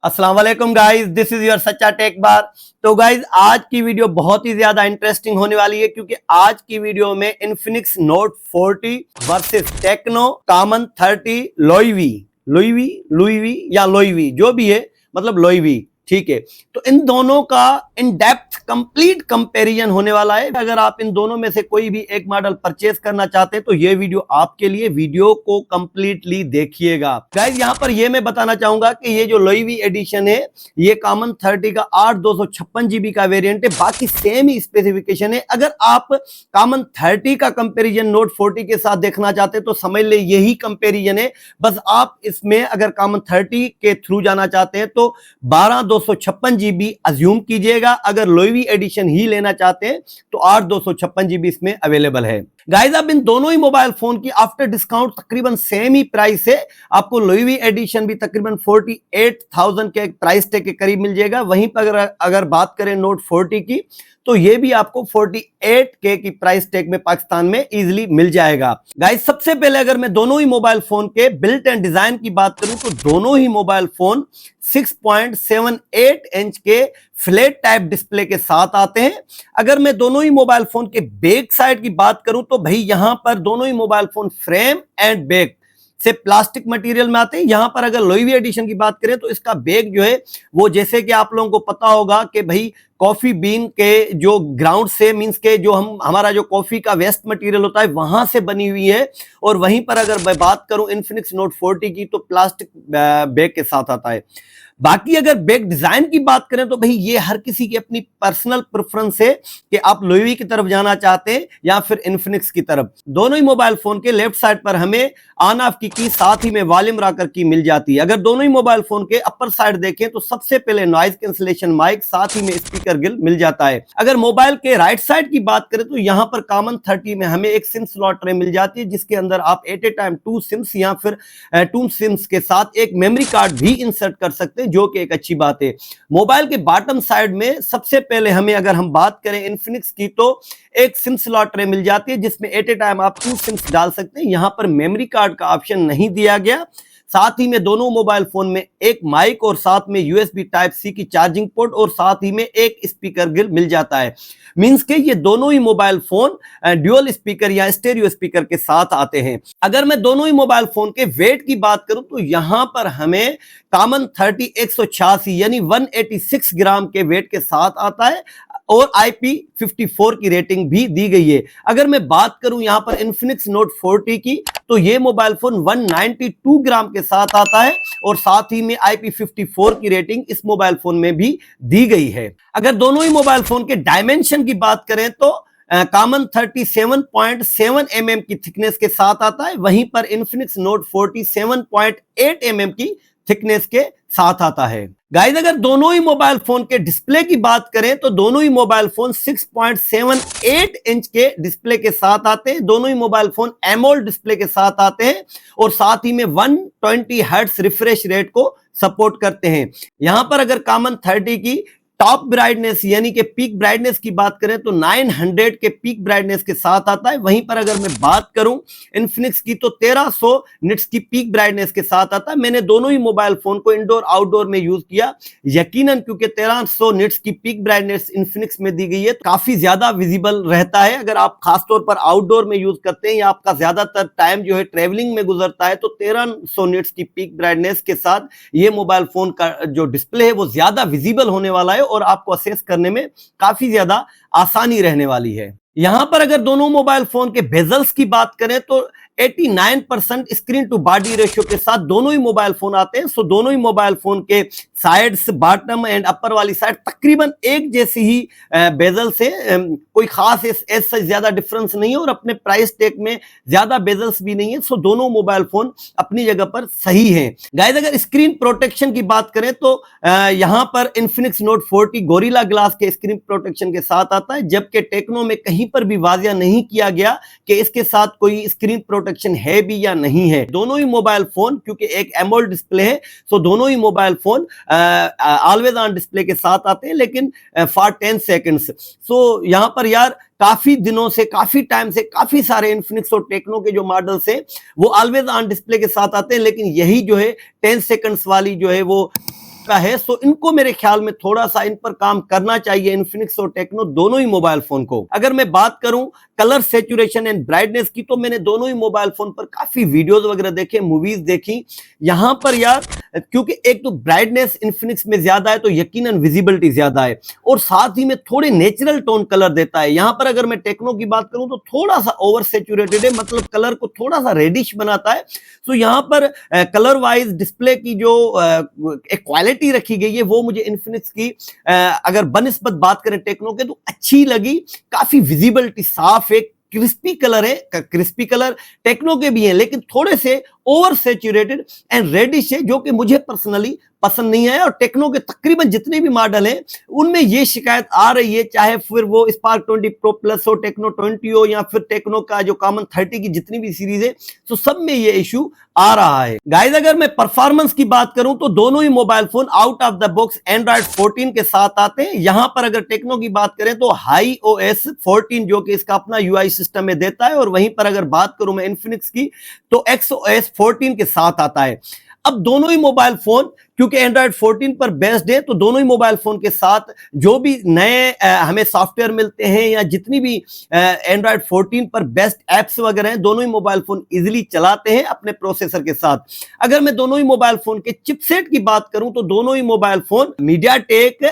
अस्सलाम वालेकुम guys, this is your सच्चा टेक बार। तो गाइस आज की वीडियो बहुत ही ज्यादा इंटरेस्टिंग होने वाली है क्योंकि आज की वीडियो में Infinix Note 40 versus Tecno Camon 30 Loewe या लोईवी जो भी है, मतलब लोईवी, ठीक है। तो इन दोनों का इन डेप्थ कंप्लीट कंपैरिजन होने वाला है। अगर आप इन दोनों में से कोई भी एक मॉडल परचेज करना चाहते हैं तो ये वीडियो आपके लिए, वीडियो को कंप्लीटली देखिएगा। गाइस यहाँ पर ये मैं बताना चाहूंगा कि ये जो लोईवी एडिशन है ये कॉमन 30 का 8/256 GB का वेरिएंट है, बाकी सेम ही स्पेसिफिकेशन है। अगर आप कॉमन 30 का कंपैरिजन नोट 40 के साथ देखना चाहते हैं तो समझ ले यही कंपैरिजन है। बस आप इसमें अगर कॉमन 30 के थ्रू जाना चाहते हैं तो 12/256 GB अज्यूम कीजिएगा। अगर लोईवी एडिशन ही लेना चाहते हैं तो 8/256 GB इसमें अवेलेबल है। गाइस अब इन दोनों ही मोबाइल फोन की आफ्टर डिस्काउंट तकरीबन सेम ही प्राइस है। आपको लोईवी एडिशन भी तकरीबन 48,000 के प्राइस टैग के करीब मिल जाएगा। वहीं पर अगर बात करें नोट 40 की तो ये भी आपको 48K की प्राइस टैग में पाकिस्तान में इजीली मिल जाएगा। गाइस सबसे पहले अगर मैं दोनों ही मोबाइल फोन के बिल्ट एंड डिजाइन की बात करूं तो दोनों ही मोबाइल फोन 6.78 इंच के फ्लैट टाइप डिस्प्ले के साथ आते हैं। अगर मैं दोनों ही मोबाइल फोन के बैक साइड की बात करूं तो भाई यहां पर दोनों ही mobile phone frame and back से प्लास्टिक मटेरियल में आते हैं। यहां पर अगर लोईवी एडिशन की बात करें तो इसका बैग जो है वो, जैसे कि आप लोगों को पता होगा कि भाई कॉफी बीन के जो ग्राउंड से मींस के जो हमारा जो कॉफी का वेस्ट मटेरियल होता है वहां से बनी हुई है। और वहीं पर अगर मैं बात करूं इन्फिनिक्स नोट 40 की तो प्लास्टिक बैग के साथ आता है। बाकी अगर बैग डिजाइन की बात करें तो भाई ये हर किसी की अपनी पर्सनल प्रेफरेंस है कि आप लोईवी की तरफ जाना चाहते हैं या फिर इन्फिनिक्स की तरफ। दोनों ही मोबाइल फोन के लेफ्ट साइड पर हमें ऑन ऑफ की साथ ही में वॉल्यूम रॉकर की मिल जाती है। अगर दोनों ही मोबाइल फोन के अपर साइड देखें तो सबसे पहले नॉइज कैंसलेशन माइक, साथ ही में स्पीकर ग्रिल मिल जाता है। अगर मोबाइल के राइट साइड की बात करें तो यहां पर कॉमन 30 में हमें एक सिम स्लॉट ट्रे मिल जाती है जिसके अंदर आप एट ए टाइम 2 सिम्स या फिर 2 सिम्स के साथ एक मेमोरी कार्ड भी इंसर्ट कर सकते हैं, जो कि एक अच्छी बात है। मोबाइल के बॉटम साइड में सबसे पहले हमें, अगर हम बात करें इन्फिनिक्स की, तो एक सिम स्लॉट ट्रे मिल जाती है जिसमें एट ए टाइम आप 2 सिम्स डाल सकते हैं। यहां पर मेमोरी कार्ड का ऑप्शन नहीं दिया गया। साथ ही में दोनों मोबाइल फोन में एक माइक और साथ में यूएसबी टाइप सी की चार्जिंग पोर्ट और साथ ही में एक स्पीकर ग्रिल मिल जाता है। मींस के ये दोनों ही मोबाइल फोन ड्यूअल स्पीकर या स्टेरियो स्पीकर के साथ आते हैं। अगर मैं दोनों ही मोबाइल फोन के वेट की बात करूं तो यहां पर हमें कॉमन 30 186 यानी 186 ग्राम के वेट के साथ आता है और IP54 की रेटिंग भी दी गई है। अगर मैं बात करूं यहां पर इन्फिनिक्स नोट 40 की तो ये मोबाइल फोन 192 ग्राम के साथ आता है और साथ ही में IP54 की रेटिंग इस मोबाइल फोन में भी दी गई है। अगर दोनों ही मोबाइल फोन के डायमेंशन की बात करें तो कॉमन 37.7 mm की थिकनेस के साथ आता है, वहीं पर इन्फिनिक्स नोट 40 7.8 mm की थिकनेस के साथ आता है। गाइस अगर दोनों ही मोबाइल फोन के डिस्प्ले की बात करें तो दोनों ही मोबाइल फोन 6.78 इंच के डिस्प्ले के साथ आते हैं। दोनों ही मोबाइल फोन एमोलेड डिस्प्ले के साथ आते हैं और साथ ही में 120 हर्ट्ज रिफ्रेश रेट को सपोर्ट करते हैं। यहां पर अगर कॉमन 30 की टॉप ब्राइटनेस यानी कि पीक ब्राइटनेस की बात करें तो 900 के पीक ब्राइटनेस के साथ आता है। वहीं पर अगर मैं बात करूं इन्फिनिक्स की तो 1300 निट्स की पीक ब्राइटनेस के साथ आता है। मैंने दोनों ही मोबाइल फोन को इंडोर आउटडोर में यूज किया, यकीनन क्योंकि 1300 निट्स की पीक ब्राइटनेस इन्फिनिक्स में दी गई है, तो काफी ज्यादा विजिबल रहता है। अगर आप खासतौर पर आउटडोर में यूज करते हैं या आपका ज्यादातर टाइम जो है ट्रेवलिंग में गुजरता है तो 1300 निट्स की पीक ब्राइटनेस के साथ ये मोबाइल फोन का जो डिस्प्ले है वो ज्यादा विजिबल होने वाला है और आपको असेस करने में काफी ज्यादा आसानी रहने वाली है। यहां पर अगर दोनों मोबाइल फोन के बेजल्स की बात करें तो 89% स्क्रीन टू बॉडी रेशियो के साथ दोनों ही मोबाइल फोन आते हैं। सो दोनों ही मोबाइल फोन के साइड्स, बॉटम एंड अपर वाली साइड तकरीबन एक जैसी ही बेजल से, कोई खास ऐसा ज्यादा डिफरेंस नहीं है और अपने प्राइस टैग में ज्यादा बेजल्स भी नहीं है। सो दोनों मोबाइल फोन अपनी जगह पर सही हैं। गाइस अगर स्क्रीन प्रोटेक्शन की बात करें तो यहां पर इन्फिनिक्स नोट 40 गोरिल्ला ग्लास के स्क्रीन प्रोटेक्शन के साथ आता है, जबकि टेक्नो में कहीं पर भी वाजिया नहीं किया गया कि इसके साथ कोई स्क्रीन प्रोटेक्शन है भी या नहीं है। दोनों ही मोबाइल फोन क्योंकि एक एमोलेड डिस्प्ले है सो दोनों ही mobile phone always on display के साथ आते हैं, लेकिन फॉर 10 सेकंड्स। सो यहां पर यार काफी दिनों से, काफी टाइम से काफी सारे इन्फिनिक्स और टेक्नो के जो मॉडल्स हैं वो ऑलवेज ऑन डिस्प्ले के साथ आते हैं, लेकिन यही जो है 10 सेकंड्स वाली जो है वो का है, सो इनको मेरे ख्याल में थोड़ा सा इन पर काम करना चाहिए इन्फिनिक्स और टेक्नो दोनों ही मोबाइल फोन को। अगर मैं बात करूं कलर सैचुरेशन एंड ब्राइटनेस की, तो मैंने दोनों ही मोबाइल फोन पर काफी वीडियोस वगैरह देखे, मूवीज देखी। यहां पर यार क्योंकि एक तो ब्राइटनेस इन्फिनिक्स में ज्यादा है तो यकीनन विजिबिलिटी ज्यादा है, और साथ ही में थोड़े नेचुरल टोन कलर देता है। यहां पर अगर मैं टेक्नो की बात करूं तो थोड़ा सा ओवर सैचुरेटेड है, मतलब कलर को थोड़ा सा रेडिश बनाता है। तो यहां पर कलर वाइज डिस्प्ले की जो एक क्वालिटी रखी गई है वो मुझे इन्फिनिक्स की अगर बनिस्बत बात करें टेक्नो के तो अच्छी लगी। काफी विजिबिलिटी साफ है, क्रिस्पी कलर है, क्रिस्पी कलर टेक्नो के भी हैं लेकिन थोड़े से ओवर सैचुरेटेड एंड रेडिश है, जो कि मुझे पर्सनली पसंद नहीं है। और टेक्नो के तकरीबन जितने भी मॉडल हैं उनमें ये शिकायत आ रही है, चाहे फिर वो स्पार्क 20 प्रो प्लस हो, टेक्नो 20 हो, या फिर टेक्नो का जो कॉमन 30 की जितनी भी सीरीज है, तो सब में ये इशू आ रहा है। गाइस अगर मैं परफॉर्मेंस की बात करूं तो दोनों ही mobile phone out of the box Android 14 के साथ आते हैं। यहां पर अगर टेक्नो की बात करें तो हाई ओएस 14 जो कि इसका अपना यूआई सिस्टम में देता है, और वहीं पर अगर बात करूं मैं इन्फिनिक्स की तो XOS 14 के साथ आता है। अब दोनों ही मोबाइल फोन क्योंकि एंड्रॉइड 14 पर बेस्ड है, तो दोनों ही मोबाइल फोन के साथ जो भी नए हमें सॉफ्टवेयर मिलते हैं या जितनी भी एंड्रॉइड 14 पर बेस्ट एप्स वगैरह हैं, दोनों ही मोबाइल फोन इजीली चलाते हैं अपने प्रोसेसर के साथ। अगर मैं दोनों ही मोबाइल फोन के चिपसेट की बात करूं तो दोनों ही mobile phone MediaTek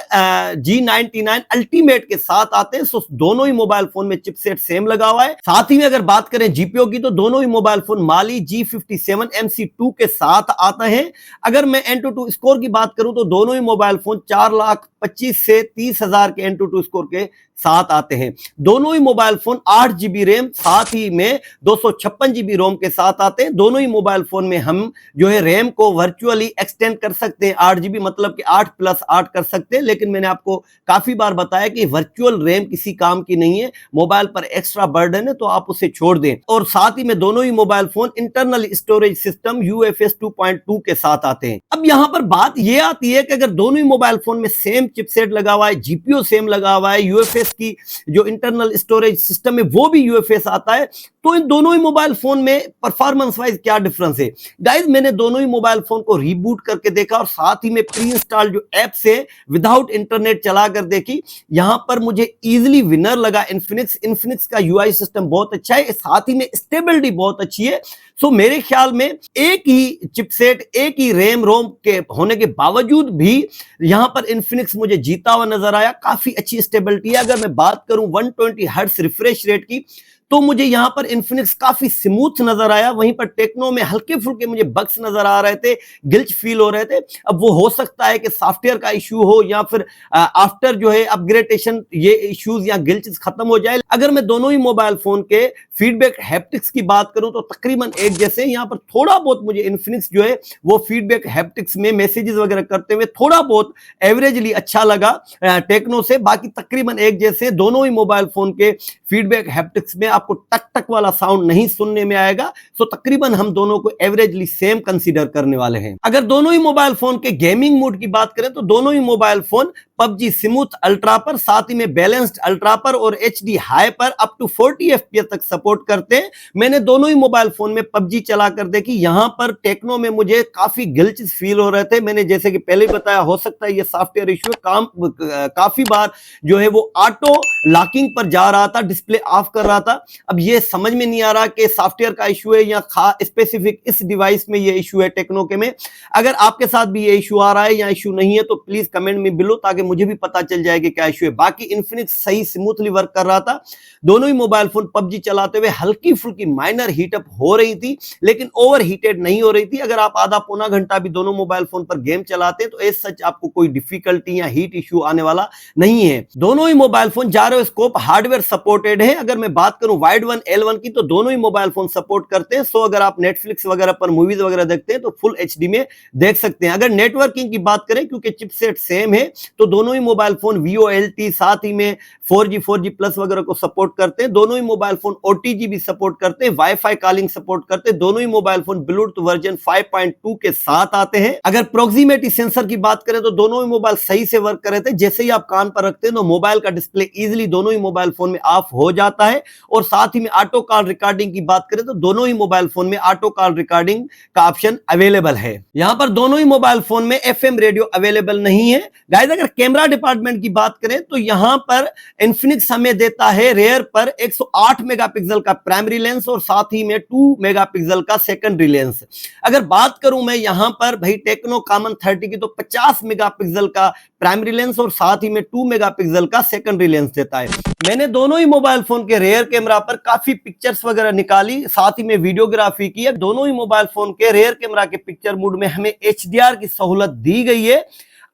G99 ultimate के साथ आते हैं। सो दोनों ही मोबाइल फोन में चिपसेट सेम लगा हुआ है। साथ ही में अगर बात करें जीपीओ की तो दोनों ही मोबाइल फोन माली G57 MC2 के साथ आता है। अगर मैं Antutu स्कोर की बात करूं तो दोनों ही मोबाइल फोन 4,25,000 से 30,000 के Antutu स्कोर के साथ आते हैं। दोनों ही मोबाइल फोन 8 GB रैम साथ ही में 256 GB रोम के साथ आते हैं। दोनों ही मोबाइल फोन में हम जो है रैम को वर्चुअली एक्सटेंड कर सकते हैं 8 GB, मतलब कि 8+8 कर सकते हैं, लेकिन मैंने आपको काफी बार बताया कि वर्चुअल रैम किसी काम की नहीं है, मोबाइल पर एक्स्ट्रा बर्डन है तो आप उसे छोड़ दें। और साथ ही में दोनों ही mobile phone internal storage system UFS 2.2 के साथ आते हैं। अब यहां पर बात यह आती है कि अगर दोनों ही मोबाइल फोन में सेम चिपसेट लगा हुआ है, जीपीयू सेम लगा हुआ है, यूएफएस की जो इंटरनल स्टोरेज सिस्टम है वो भी यूएफएस आता है, तो इन दोनों ही मोबाइल फोन में परफॉर्मेंस वाइज क्या डिफरेंस है। गाइस मैंने दोनों ही मोबाइल फोन को रीबूट करके देखा और साथ ही में प्री इंस्टॉल जो एप्स है विदाउट इंटरनेट चला कर देखी। यहां पर मुझे इजीली विनर लगा इन्फिनिक्स का यूआई सिस्टम बहुत अच्छा है, साथ ही में स्टेबिलिटी बहुत अच्छी है। सो मेरे ख्याल में एक ही चिपसेट एक ही रैम रोम के होने के बावजूद भी यहां पर इन्फिनिक्स मुझे जीता हुआ नजर आया। काफी अच्छी स्टेबिलिटी है। अगर मैं बात करूं 120 हर्ट्ज रिफ्रेश रेट की तो मुझे यहां पर इन्फिनिक्स काफी स्मूथ नजर आया, वहीं पर टेक्नो में हल्के फुल्के मुझे बग्स नजर आ रहे थे, गिल्च फील हो रहे थे। अब वो हो सकता है कि सॉफ्टवेयर का इशू हो या फिर आफ्टर जो है अपग्रेडेशन ये इश्यूज या गिल्चेस खत्म हो जाए। अगर मैं दोनों ही मोबाइल फोन के फीडबैक हैप्टिक्स की बात करूं तो तकरीबन एक जैसे। यहां पर थोड़ा बहुत मुझे इन्फिनिक्स जो है वो फीडबैक हैप्टिक्स में मैसेजेस वगैरह करते हुए थोड़ा बहुत एवरेजली अच्छा लगा टेक्नो से, बाकी तकरीबन एक जैसे। दोनों ही मोबाइल फोन के फीडबैक हैप्टिक्स में आपको टक टक वाला साउंड नहीं सुनने में आएगा, सो तकरीबन हम दोनों को एवरेजली सेम कंसीडर करने वाले हैं। अगर दोनों ही मोबाइल फोन के गेमिंग मोड की बात करें तो दोनों ही mobile phone PUBG smooth ultra पर, साथ ही में बैलेंस्ड अल्ट्रा पर और HD हाई पर अप टू 40 FPS तक सपोर्ट करते हैं। मैंने दोनों ही मोबाइल फोन में PUBG चला कर देखी। यहां पर टेक्नो में मुझे काफी गिल्चेस फील हो रहे थे। मैंने जैसे कि पहले ही बताया, हो सकता है ये सॉफ्टवेयर इशू काम काफी बार जो है वो ऑटो लॉकिंग पर जा रहा था, डिस्प्ले ऑफ कर रहा था। अब ये समझ में नहीं आ रहा कि सॉफ्टवेयर का इशू है या स्पेसिफिक इस डिवाइस में ये इशू है टेक्नो के में। अगर आपके साथ भी ये इशू आ रहा है या इशू नहीं है तो प्लीज कमेंट में बिलो, ताकि मुझे भी पता चल जाए कि क्या इशू है। बाकी इन्फिनिक्स सही स्मूथली वर्क कर रहा था। दोनों ही मोबाइल फोन PUBG चलाते हुए हल्की फुल्की माइनर हीटअप हो रही थी, लेकिन ओवर हीटेड नहीं हो रही थी। अगर आप आधा पौना घंटा भी दोनों मोबाइल फोन पर गेम चलाते हैं तो एज सच आपको कोई डिफिकल्टी या हीट इशू आने वाला नहीं है। दोनों ही mobile phone gyroscope hardware supported है। अगर मैं बात करूं वाइड वन L1 की तो दोनों ही मोबाइल फोन सपोर्ट करते हैं। सो अगर आप नेटफ्लिक्स वगैरह पर मूवीज वगैरह देखते हैं तो फुल HD में देख सकते हैं। अगर नेटवर्किंग की बात करें, क्योंकि चिपसेट सेम है, तो दोनों दोनों ही मोबाइल फोन VoLTE साथ ही में 4G 4G प्लस वगैरह को सपोर्ट करते हैं। दोनों ही मोबाइल फोन OTG भी सपोर्ट करते हैं, वाईफाई कॉलिंग सपोर्ट करते हैं। दोनों ही मोबाइल फोन ब्लूटूथ वर्जन 5.2 के साथ आते हैं। अगर प्रोक्सीमेटी सेंसर की बात करें तो दोनों ही मोबाइल सही से वर्क कर रहे थे। जैसे ही आप कान पर रखते हैं तो मोबाइल का डिस्प्ले इजीली दोनों ही मोबाइल फोन में ऑफ हो जाता है। और साथ ही में ऑटो कॉल रिकॉर्डिंग की बात करें तो दोनों ही मोबाइल फोन में ऑटो कॉल रिकॉर्डिंग का ऑप्शन अवेलेबल है। यहां पर दोनों ही मोबाइल फोन में FM रेडियो अवेलेबल नहीं है। गाइस अगर कैमरा डिपार्टमेंट की बात करें तो यहां पर इन्फिनिक्स हमें देता है रेयर पर 108 मेगापिक्सल का प्राइमरी लेंस और साथ ही में 2 मेगापिक्सल का सेकेंडरी लेंस। अगर बात करूं मैं यहां पर भाई टेक्नो कॉमन 30 की तो 50 मेगापिक्सल का प्राइमरी लेंस और साथ ही में 2 मेगापिक्सल का सेकेंडरी लेंस देता है। मैंने दोनों ही मोबाइल फोन के रेयर कैमरा पर काफी पिक्चर्स वगैरह निकाली, साथ ही में वीडियोग्राफी की है। दोनों ही मोबाइल फोन के रेयर कैमरा के पिक्चर मोड में हमें HDR की सहूलत दी गई है।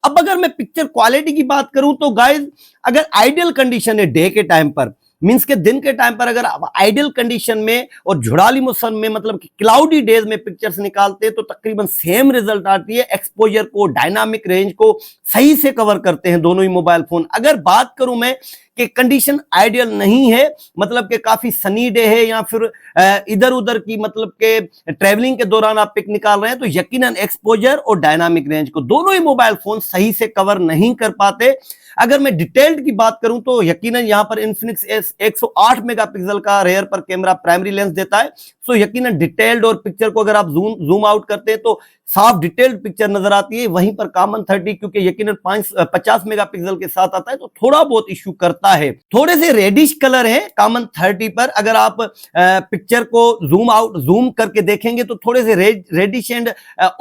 अब अगर मैं पिक्चर क्वालिटी की बात करूं तो गाइस अगर आइडियल कंडीशन है डे के टाइम पर, मींस के दिन के टाइम पर अगर आप आइडियल कंडीशन में और झुड़ाली मौसम में मतलब कि क्लाउडी डेज में पिक्चर्स निकालते हैं तो तकरीबन सेम रिजल्ट आती है। एक्सपोजर को, डायनामिक रेंज को सही से कवर करते हैं दोनों ही मोबाइल फोन। अगर बात करूं मैं कि कंडीशन आइडियल नहीं है, मतलब कि काफी सनी डे है या फिर इधर उधर की मतलब के ट्रेवलिंग के दौरान आप पिक निकाल रहे हैं, तो यकीनन एक्सपोजर और डायनामिक रेंज को दोनों ही मोबाइल फोन सही से कवर नहीं कर पाते। अगर मैं डिटेल्ड की बात करूं तो यकीनन यहां पर इन्फिनिक्स 108 मेगापिक्सल का रेयर पर कैमरा प्राइमरी लेंस देता है। सो यकीनन डिटेल्ड और पिक्चर को अगर आप जूम आउट करते हैं तो साफ डिटेल्ड पिक्चर नजर आती है। वहीं पर कॉमन 30 क्योंकि यकीनन 50 मेगापिक्सल के साथ आता है तो थोड़ा बहुत इश्यू करता है। थोड़े से रेडिश कलर है कॉमन 30 पर। अगर आप पिक्चर को जूम करके देखेंगे तो थोड़े से reddish and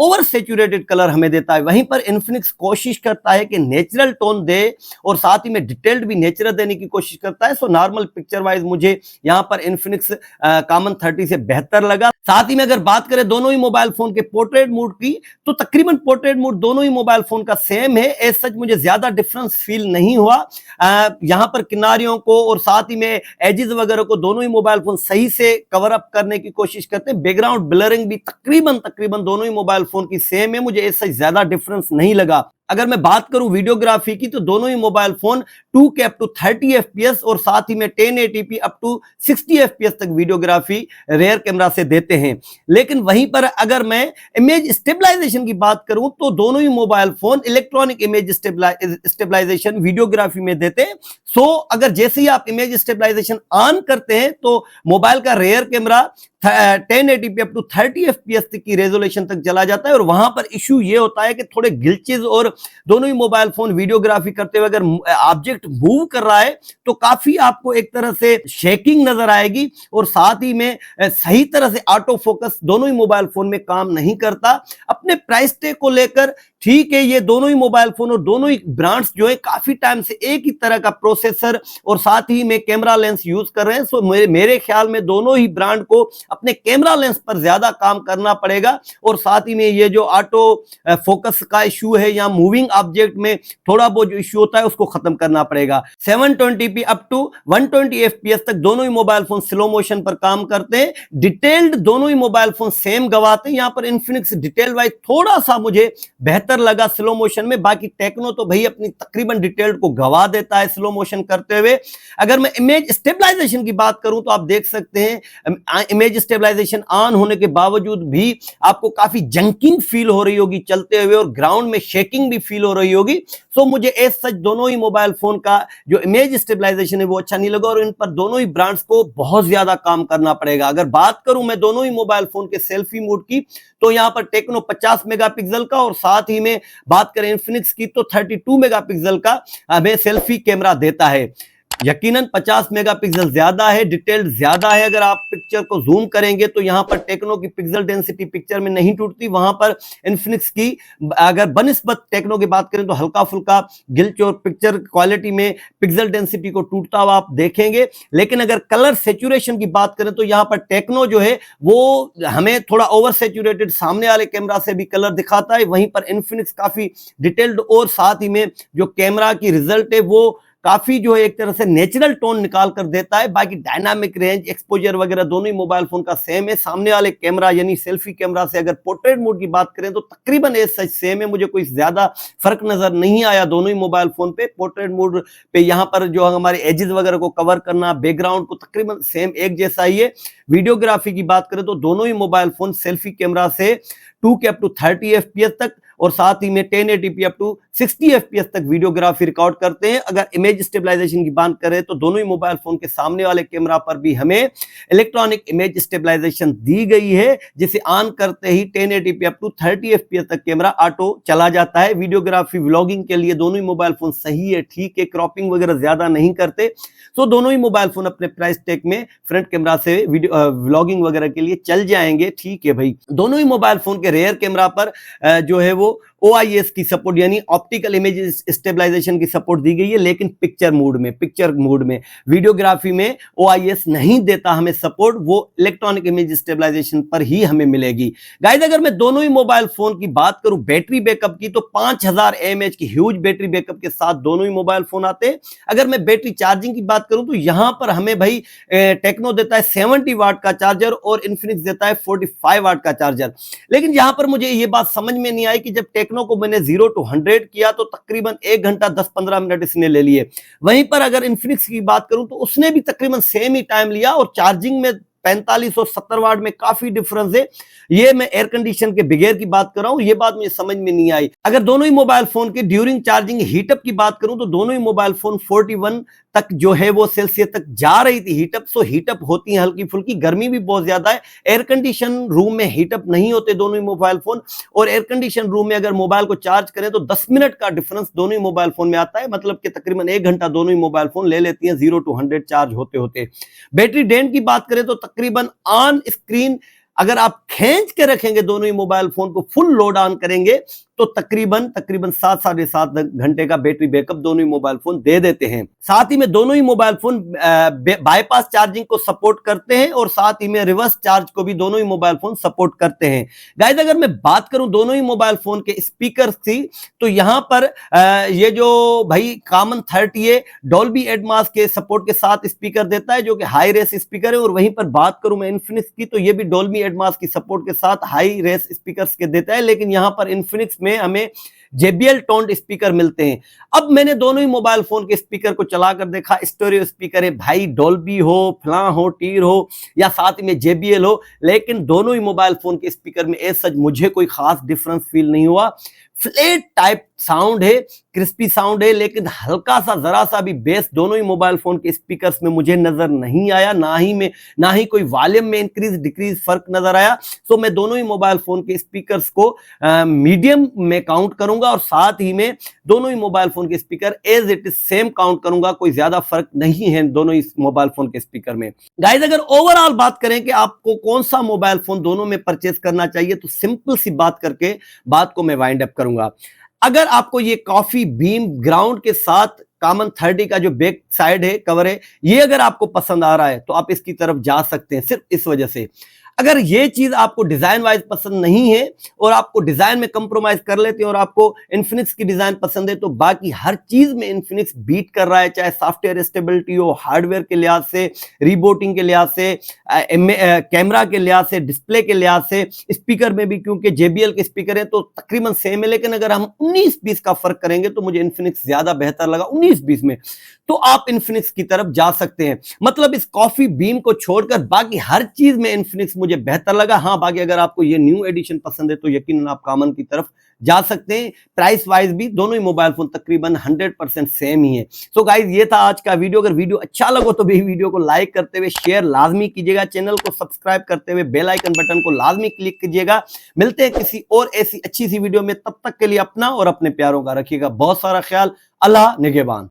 over saturated colour हमें देता है। वहीं पर इन्फिनिक्स कोशिश करता है कि नेचुरल टोन दे और साथ ही में डिटेल्ड भी नेचुरल देने की कोशिश करता है। सो नॉर्मल पिक्चर वाइज मुझे यहां पर इन्फिनिक्स कॉमन 30 से बेहतर लगा। साथ ही में अगर बात करें दोनों ही मोबाइल फोन के पोर्ट्रेट मोड की तो तकरीबन पोर्ट्रेट मोड दोनों ही मोबाइल फोन का सेम है। एज सच मुझे ज्यादा डिफरेंस फील नहीं हुआ। यहां पर किनारियों को और साथ ही में एजेस वगैरह को दोनों ही मोबाइल फोन सही से कवर अप करने की कोशिश करते हैं। बैकग्राउंड ब्लरिंग भी तकरीबन दोनों ही मोबाइल फोन की सेम है। मुझे एज सच ज्यादा डिफरेंस नहीं लगा। अगर मैं बात करूं वीडियोग्राफी की तो दोनों ही mobile phone 2K up to 30 FPS और साथ ही में 1080p अप टू 60 FPS तक वीडियोग्राफी रेयर कैमरा से देते हैं। लेकिन वहीं पर अगर मैं इमेज स्टेबलाइजेशन की बात करूं तो दोनों ही mobile phone electronic image stabilization videography में देते हैं। सो अगर जैसे ही आप इमेज स्टेबलाइजेशन ऑन करते हैं तो मोबाइल का rear camera 1080p up to 30 FPS तक की रेजोल्यूशन तक चला जाता है। और वहां पर इश्यू ये होता है कि थोड़े ग्लिचेस और दोनों ही मोबाइल फोन वीडियोग्राफी करते हुए अगर ऑब्जेक्ट मूव कर रहा है तो काफी आपको एक तरह से शेकिंग नजर आएगी और साथ ही में सही तरह से ऑटो फोकस दोनों ही मोबाइल फोन में काम नहीं करता। अपने प्राइस टैग को लेकर ठीक है, ये दोनों ही मोबाइल फोन और दोनों ही ब्रांड्स जो है काफी टाइम से एक ही तरह का प्रोसेसर और साथ ही में कैमरा लेंस यूज कर रहे हैं। सो मेरे ख्याल में दोनों ही ब्रांड को अपने कैमरा लेंस पर ज्यादा काम करना पड़ेगा और साथ ही में ये जो ऑटो फोकस का इश्यू है या मूविंग ऑब्जेक्ट में थोड़ा बहुत जो इश्यू होता है उसको खत्म करना पड़ेगा। 720p अप टू 120 FPS तक दोनों ही मोबाइल फोन स्लो मोशन पर काम करते हैं। डिटेल्ड दोनों ही मोबाइल फोन सेम गवाते हैं। यहां पर इन्फिनिक्स डिटेल वाइज थोड़ा सा मुझे बेहतर लगा स्लो मोशन में। बाकी टेक्नो तो भाई अपनी तकरीबन डिटेल्ड को गवा देता है स्लो मोशन करते हुए। अगर मैं इमेज स्टेबलाइजेशन की बात करूं तो आप देख सकते हैं इमेज स्टेबलाइजेशन ऑन होने के बावजूद भी आपको काफी जंकिंग फील हो रही होगी चलते हुए और ग्राउंड में शेकिंग भी फील हो रही होगी। सो मुझे एज सच दोनों ही मोबाइल फोन का जो इमेज स्टेबलाइजेशन है वो अच्छा नहीं लगा और इन पर दोनों ही ब्रांड्स को बहुत ज्यादा काम करना पड़ेगा। अगर बात करूं मैं दोनों ही मोबाइल फोन के सेल्फी मोड की तो यहां पर टेक्नो 50 मेगापिक्सल का और साथ ही में बात करें इन्फिनिक्स की तो 32 मेगापिक्सल का हमें सेल्फी कैमरा देता है। यकीनन 50 मेगापिक्सल ज्यादा है, डिटेल्ड ज्यादा है। अगर आप पिक्चर को जूम करेंगे तो यहां पर टेक्नो की पिक्सल डेंसिटी पिक्चर में नहीं टूटती। वहां पर इन्फिनिक्स की अगर बनिस्बत टेक्नो की बात करें तो हल्का फुल्का गिल्च और पिक्चर क्वालिटी में पिक्सल डेंसिटी को टूटता हुआ आप देखेंगे। लेकिन अगर कलर सेचुरेशन की बात करें तो यहां पर टेक्नो जो है वो हमें थोड़ा ओवर सेचुरेटेड सामने वाले कैमरा से भी कलर दिखाता है। वहीं पर इन्फिनिक्स काफी डिटेल्ड और साथ ही में जो कैमरा की रिजल्ट है वो काफी जो है एक तरह से नेचुरल टोन निकाल कर देता है। बाकी डायनामिक रेंज, एक्सपोजर वगैरह दोनों ही मोबाइल फोन का सेम है। सामने वाले कैमरा यानी सेल्फी कैमरा से अगर पोर्ट्रेट मोड की बात करें तो तकरीबन एज सच सेम है, मुझे कोई ज्यादा फर्क नजर नहीं आया दोनों ही मोबाइल फोन पे। पोर्ट्रेट मोड पे यहाँ पर जो हमारे एजेस वगैरह को कवर करना, बैकग्राउंड को तकरीबन सेम एक जैसा ही है। वीडियोग्राफी की बात करें तो दोनों ही मोबाइल फोन सेल्फी कैमरा से 2K up to 30 FPS तक और साथ ही में 1080p अप टू 60 FPS तक वीडियोग्राफी रिकॉर्ड करते हैं। अगर इमेज स्टेबलाइजेशन की बात करें तो दोनों ही मोबाइल फोन के सामने वाले कैमरा पर भी हमें इलेक्ट्रॉनिक इमेज स्टेबलाइजेशन दी गई है, जिसे ऑन करते ही 1080p अप टू 30 FPS तक कैमरा ऑटो चला जाता है। वीडियोग्राफी व्लॉगिंग के लिए दोनों ही मोबाइल फोन सही है, ठीक है, क्रॉपिंग वगैरह ज्यादा नहीं करते। तो दोनों ही मोबाइल फोन अपने प्राइस टैग में फ्रंट कैमरा से वीडियो व्लॉगिंग वगैरह के लिए चल जाएंगे, ठीक है भाई। दोनों ही मोबाइल फोन के रेयर कैमरा पर जो है वो OIS की सपोर्ट यानी ऑप्टिकल इमेज स्टेबलाइजेशन की सपोर्ट दी गई है, लेकिन पिक्चर मोड में वीडियोग्राफी में OIS नहीं देता हमें सपोर्ट, वो इलेक्ट्रॉनिक इमेज स्टेबलाइजेशन पर ही हमें मिलेगी। गाइस अगर मैं दोनों ही मोबाइल फोन की बात करूं बैटरी बैकअप की तो 5000 mAh की ह्यूज बैटरी बैकअप के साथ दोनों ही मोबाइल फोन आते हैं। अगर मैं बैटरी चार्जिंग की बात करूं तो यहां पर हमें भाई टेक्नो देता है 70 वाट का चार्जर और इन्फिनिक्स देता है 45 वाट का चार्जर। लेकिन यहां पर मुझे ये बात समझ में नहीं आई कि जब टेक्नो को मैंने 0 to 100 किया तो तकरीबन 1 घंटा 10-15 मिनट इसने ले लिए। वहीं पर अगर इन्फिनिक्स की बात करूं तो उसने भी तकरीबन सेम ही टाइम लिया और चार्जिंग में 45 और 70 वाट में काफी डिफरेंस है। ये मैं एयर कंडीशन के बगैर की बात कर रहा हूं, ये बात मुझे समझ में नहीं आई। अगर दोनों ही मोबाइल फोन के ड्यूरिंग चार्जिंग हीटअप की बात करूं तो दोनों ही मोबाइल फोन 41 तक जो है वो सेल्सियस तक जा रही थी हीटअप। सो हीटअप होती है हल्की फुल्की, गर्मी भी बहुत ज्यादा है। एयर कंडीशन रूम में हीटअप नहीं होते दोनों ही मोबाइल फोन, और एयर कंडीशन रूम में अगर मोबाइल को चार्ज करें तो 10 मिनट का डिफरेंस दोनों ही मोबाइल फोन में आता है, मतलब कि तकरीबन 1 घंटा दोनों ही मोबाइल फोन ले लेती हैं 0 to 100 चार्ज होते होते। बैटरी ड्रेन की बात करें तो तकरीबन ऑन स्क्रीन अगर आप खींच के रखेंगे दोनों ही मोबाइल फोन को फुल लोड ऑन करेंगे तो तकरीबन 7-7.5 घंटे का बैटरी बैकअप दोनों ही मोबाइल फोन दे देते हैं। साथ ही में दोनों ही मोबाइल फोन बाईपास चार्जिंग को सपोर्ट करते हैं और साथ ही में रिवर्स चार्ज को भी दोनों ही मोबाइल फोन सपोर्ट करते हैं। गाइस अगर मैं बात करूं दोनों ही मोबाइल फोन के स्पीकर की तो यहां पर ये जो भाई कॉमन 30 है डॉल्बी एटमॉस के सपोर्ट के साथ स्पीकर देता है, जो कि हाई रेस स्पीकर है। और वहीं पर बात करूं मैं इन्फिनिक्स की तो ये भी डॉल्बी एटमॉस की सपोर्ट के साथ हाई रेस स्पीकर्स के देता है, लेकिन यहां पर इन्फिनिक्स में हमें JBL टोन्ड स्पीकर मिलते हैं। अब मैंने दोनों ही मोबाइल फोन के स्पीकर को चलाकर देखा, स्टोरियो स्पीकर है भाई, डॉल्बी हो, फ्ला हो, टीर हो या साथ में JBL हो, लेकिन दोनों ही मोबाइल फोन के स्पीकर में एज सच मुझे कोई खास डिफरेंस फील नहीं हुआ। फ्लैट टाइप साउंड है, क्रिस्पी साउंड है, लेकिन हल्का सा जरा सा भी बेस दोनों ही मोबाइल फोन के स्पीकर्स में मुझे नजर नहीं आया, ना ही कोई वॉल्यूम में इंक्रीज डिक्रीज फर्क नजर आया। सो मैं दोनों ही मोबाइल फोन के स्पीकर्स को मीडियम में काउंट करूंगा और साथ ही में दोनों ही मोबाइल फोन के speaker as it is same count करूंगा, कोई ज्यादा फर्क नहीं है दोनों ही मोबाइल फोन के स्पीकर में। गाइस अगर ओवरऑल बात करें कि आपको कौन सा मोबाइल फोन दोनों में परचेज करना चाहिए तो सिंपल सी बात करके बात को मैं वाइंड अप करूंगा। अगर आपको ये कॉफी बीम ग्राउंड के साथ कॉमन 30 का जो बैक साइड है कवर है, ये अगर आपको पसंद आ रहा है तो आप इसकी तरफ जा सकते हैं सिर्फ इस वजह से। अगर ये चीज आपको डिजाइन वाइज पसंद नहीं है और आपको डिजाइन में कंप्रोमाइज कर लेते हैं और आपको इन्फिनिक्स की डिजाइन पसंद है तो बाकी हर चीज में इन्फिनिक्स बीट कर रहा है, चाहे सॉफ्टवेयर स्टेबिलिटी हो, हार्डवेयर के लिहाज से, रीबूटिंग के लिहाज से, कैमरा के लिहाज से, डिस्प्ले के लिहाज से, स्पीकर में भी क्योंकि JBL के स्पीकर है तो तकरीबन सेम है। लेकिन अगर हम 19-20 का फर्क करेंगे तो मुझे इन्फिनिक्स ज्यादा बेहतर लगा 19-20 में, तो आप इन्फिनिक्स की तरफ जा सकते हैं। मतलब इस कॉफी बीम को छोड़कर बाकी हर चीज में इन्फिनिक्स मुझे बेहतर लगा। हाँ, बाकी अगर आपको ये न्यू एडिशन पसंद है तो यकीनन आप कॉमन की तरफ जा सकते हैं। प्राइस वाइज भी दोनों ही मोबाइल फोन तकरीबन 100% सेम ही है। सो गाइज ये था आज का वीडियो। अगर वीडियो अच्छा लगा तो भी वीडियो को लाइक करते हुए शेयर लाजमी कीजिएगा, चैनल को सब्सक्राइब करते हुए बेल आइकन बटन को लाजमी क्लिक कीजिएगा। मिलते हैं किसी और ऐसी अच्छी सी वीडियो में, तब तक के लिए अपना और अपने प्यारों का रखिएगा बहुत सारा ख्याल। अल्लाह निगहबान।